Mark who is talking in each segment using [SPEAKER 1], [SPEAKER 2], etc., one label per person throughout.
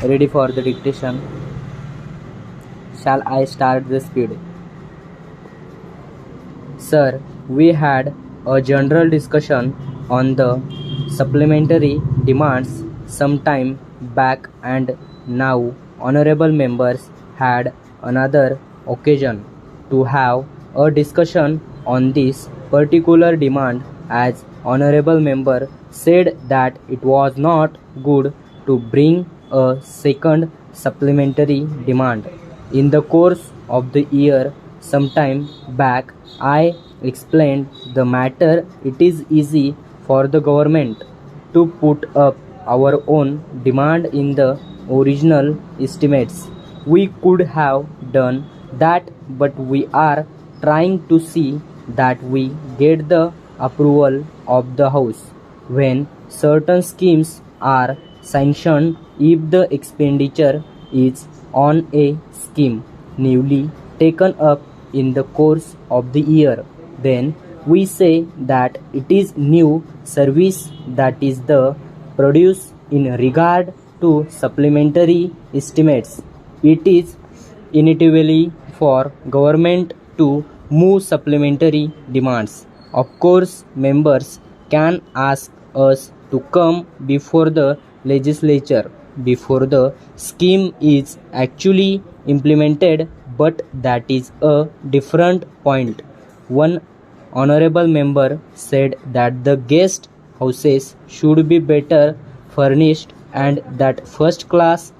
[SPEAKER 1] ready for the dictation. Shall I start the speed? Sir, we had a general discussion on the supplementary demands some time back, and now honorable members had another occasion to have a discussion on this particular demand, as honorable member said that it was not good to bring a second supplementary demand. In the course of the year some time back, I explained the matter. It is easy for the government to put up our own demand in the original estimates. We could have done that, but we are trying to see that we get the approval of the House when certain schemes are sanctioned. If the expenditure is on a scheme newly taken up in the course of the year, then we say that it is new service that is the produce. In regard to supplementary estimates, it is inevitably for government to move supplementary demands. Of course, members can ask us to come before the legislature before the scheme is actually implemented, but that is a different point. One honorable member said that the guest houses should be better furnished and that first class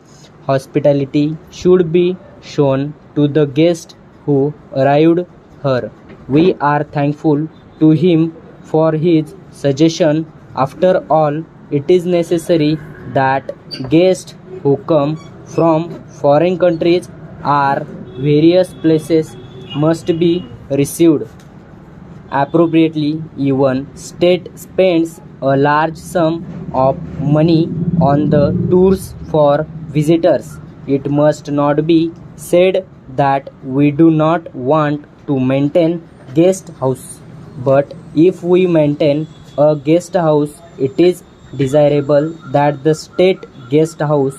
[SPEAKER 1] hospitality should be shown to the guests who arrived here. We are thankful to him for his suggestion. After all, it is necessary that guests who come from foreign countries or various places must be received appropriately. Even state spends a large sum of money on the tours for visitors. It must not be said that we do not want to maintain guest house, but if we maintain a guest house, it is desirable that the state guest house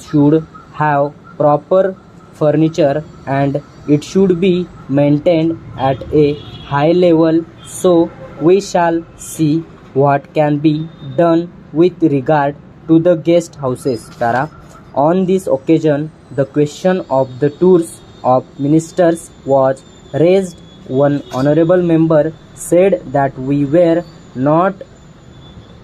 [SPEAKER 1] should have proper furniture and it should be maintained at a high level. So we shall see what can be done with regard to the guest houses. Tara. On this occasion, the question of the tours of ministers was raised. One honorable member said that we were not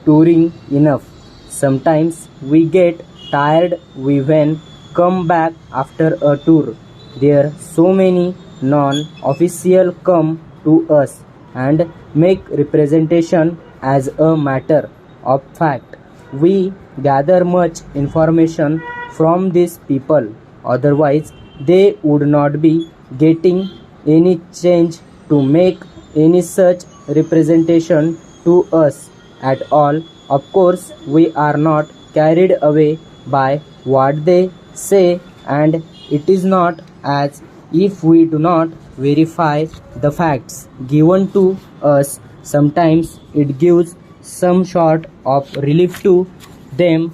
[SPEAKER 1] touring enough. Sometimes we get tired we when come back after a tour. There so many non-official come to us and make representation. As a matter of fact, we gather much information from these people, otherwise they would not be getting any change to make any such representation to us at all. Of course, we are not carried away by what they say, and it is not as if we do not verify the facts given to us. Sometimes it gives some sort of relief to them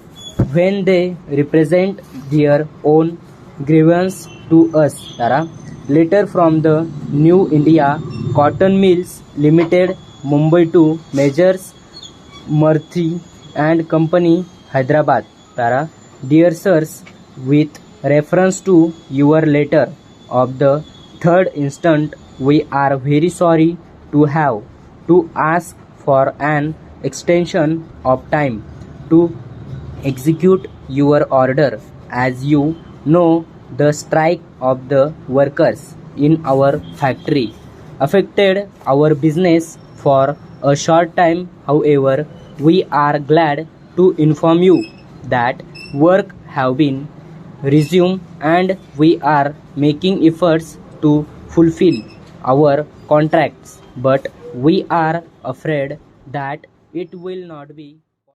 [SPEAKER 1] when they represent their own grievance to us. Tara. Letter from the New India Cotton Mills Limited, Mumbai to Majors Murthy and Company, Hyderabad. Tara. Dear sirs, with reference to your letter of the 3rd instant, we are very sorry to have to ask for an extension of time to execute your order. As you know, the strike of the workers in our factory affected our business for a short time. However, we are glad to inform you that work have been resumed and we are making efforts to fulfill our contracts, but we are afraid that it will not be